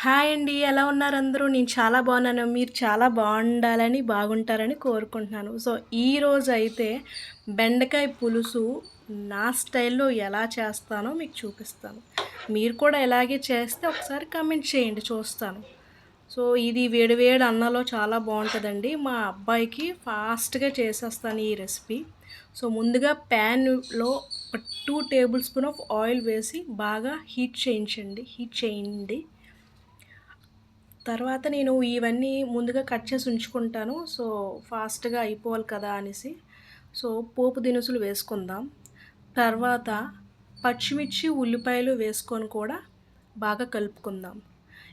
Hi అండి. ఎలా ఉన్నారు అందరూ? నేను చాలా బాగున్నాను. మీరు చాలా బాగుండాలని, బాగుంటారని కోరుకుంటున్నాను. సో, ఈరోజైతే బెండకాయ పులుసు నా స్టైల్‌లో ఎలా చేస్తానో మీకు చూపిస్తాను. మీరు కూడా ఇలాగే చేస్తే ఒకసారి కామెంట్ చేయండి చూస్తాను. సో, ఇది వేడి వేడి అన్నంలో చాలా బావుంటదండి. మా అబ్బాయికి ఫాస్ట్‌గా చేసేస్తాను ఈ రెసిపీ. సో, ముందుగా ప్యాన్‌లో ఒక 2 టేబుల్ స్పూన్ ఆఫ్ ఆయిల్ వేసి బాగా హీట్ చేయండి. తర్వాత నేను ఇవన్నీ ముందుగా కట్ చేసి ఉంచుకుంటాను. సో, ఫాస్ట్‌గా అయిపోవాలి కదా అనేసి. సో, పోపు దినుసులు వేసుకుందాం. తర్వాత పచ్చిమిర్చి, ఉల్లిపాయలు వేసుకొని కూడా బాగా కలుపుకుందాం.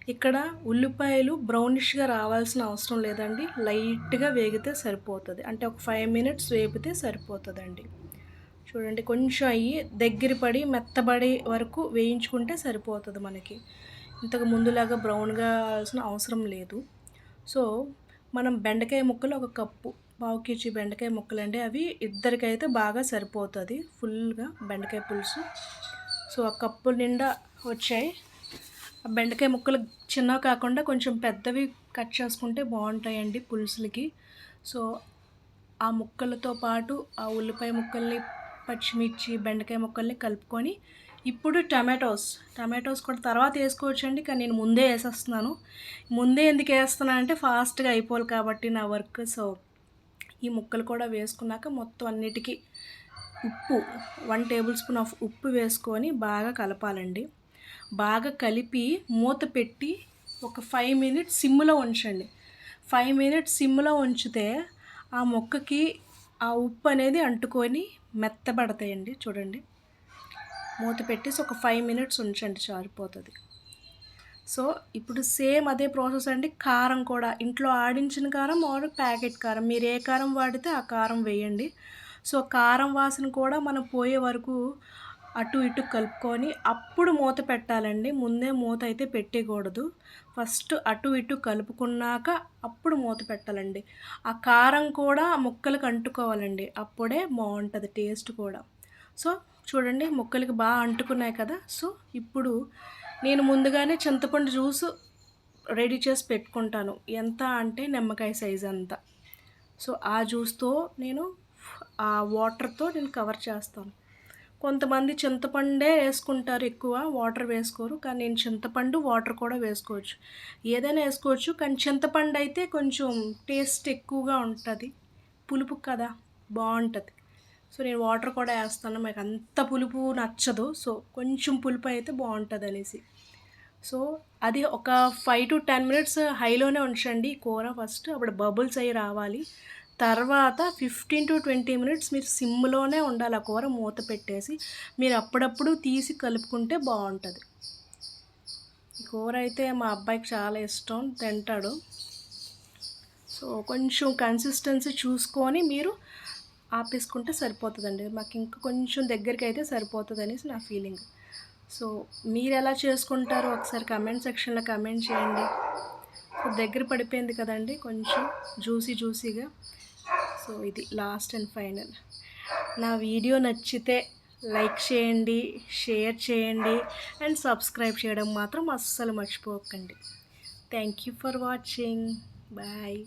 ఇక్కడ ఉల్లిపాయలు బ్రౌనిష్‌గా రావాల్సిన అవసరం లేదండి. లైట్‌గా వేగితే సరిపోతది. అంటే ఒక 5 మినిట్స్ వేపితే సరిపోతదండి. చూడండి కొంచెం అయ్యి దగ్గర పడి మెత్తబడే వరకు వేయించుకుంటే సరిపోతది మనకి. ఇంతకు ముందులాగా బ్రౌన్‌గా అవాల్సిన అవసరం లేదు. సో, మనం బెండకాయ ముక్కలు ఒక కప్పు, పావు కేజీ బెండకాయ ముక్కలండి. అవి ఇద్దరికైతే బాగా సరిపోతది ఫుల్‌గా బెండకాయ పులుసు. సో, ఆ కప్పు నిండా వచ్చాయి. ఆ బెండకాయ ముక్కలు చిన్నవి కాకుండా కొంచెం పెద్దవి కట్ చేసుకుంటే బావుంటాయండి పులుసులకి. సో, ఆ ముక్కలతో పాటు ఆ ఉల్లిపాయ ముక్కల్ని, పచ్చిమిర్చి, బెండకాయ ముక్కల్ని కలుపుకొని ఇప్పుడు టమాటోస్ కూడా తర్వాత ఏసుకోవచ్చండి. కానీ నేను ముందే ఏసేస్తున్నాను. ముందే ఎందుకేస్తున్నానంటే ఫాస్ట్‌గా అయిపోవాలి కాబట్టి నా వర్క్. సో, ఈ ముక్కలు కూడా వేసుకున్నాక మొత్తం అన్నిటికి ఉప్పు 1 టేబుల్ స్పూన్ ఆఫ్ ఉప్పు వేసుకొని బాగా కలపాలండి. బాగా కలిపి మూత పెట్టి ఒక 5 మినిట్స్ సిమ్‌లో ఉంచండి. 5 మినిట్స్ సిమ్‌లో ఉంచితే ఆ ముక్కకి ఆ ఉప్పు అనేది అంటుకొని మెత్తబడతాయండి. చూడండి. మూత పెట్టేసి ఒక 5 మినిట్స్ ఉంచండి సరిపోతది. సో, ఇప్పుడు సేమ్ అదే ప్రాసెస్ అండి. కారం కూడా ఇంట్లో ఆడించిన కారం ఆర్ ప్యాకెట్ కారం. మీరు ఏ కారం వాడితే ఆ కారం వేయండి. సో, కారం వాసన కూడా మనం పోయే వరకు అటు ఇటు కలుపుకొని అప్పుడు మూత పెట్టాలండి. ముందే మూత అయితే పెట్టేయకూడదు. ఫస్ట్ అటు ఇటు కలుపుకున్నాక అప్పుడు మూత పెట్టాలండి. ఆ కారం కూడా ఆ ముక్కలకి అంటుకోవాలండి. అప్పుడే బావుంటది టేస్ట్ కూడా. సో, చూడండి ముక్కలకి బాగా అంటుకున్నాయి కదా! సో, ఇప్పుడు నేను ముందుగానే చింతపండు జ్యూసు రెడీ చేసి పెట్టుకుంటాను. ఎంత అంటే నిమ్మకాయ సైజ్ అంత. సో, ఆ జ్యూస్‌తో నేను ఆ వాటర్‌తో నేను కవర్ చేస్తాను. కొంతమంది చింతపండే ఏసుకుంటారు ఎక్కువ. వాటర్ వేసుకోరు. కానీ నేను చింతపండు, వాటర్ కూడా వేసుకోవచ్చు. ఏదైనా ఏసుకోవచ్చు. కానీ చింతపండయితే కొంచెం టేస్ట్ ఎక్కువగా ఉంటది. పులుపు కదా! బావుంటది. సో, నేను వాటర్ కూడా ఏస్తాను. నాకంత పులుపు నచ్చదు. సో, కొంచెం పులుపయితే బావుంటదనేసి. సో, అది ఒక 5-10 మినిట్స్ హైలోనే ఉంచండి కూర ఫస్ట్. అప్పుడు బబుల్స్ అయి రావాలి. తర్వాత 15-20 మినిట్స్ మీరు సిమ్‌లోనే ఉండాలి ఆ కూర మూత పెట్టేసి. మీరు అప్పుడప్పుడు తీసి కలుపుకుంటే బావుంటది. ఈ కూర అయితే మా అబ్బాయికి చాలా ఇష్టం. తింటాడు. సో, కొంచెం కన్సిస్టెన్సీ చూసుకొని మీరు ఆపేసుకుంటే సరిపోతదండి. మాకింక కొంచెం దగ్గరికైతే సరిపోతదనేసి నా ఫీలింగ్. సో, మీరెలా చేసుకుంటారో ఒకసారి కామెంట్ సెక్షన్‌లో కామెంట్ చేయండి. సో, దగ్గర పడిపోయింది కదండీ! కొంచెం జ్యూసీగా. సో, ఇది లాస్ట్ అండ్ ఫైనల్. నా వీడియో నచ్చితే లైక్ చేయండి, షేర్ చేయండి అండ్ సబ్స్క్రైబ్ చేయడం మాత్రం అస్సలు మర్చిపోకండి. Thank you for watching. Bye.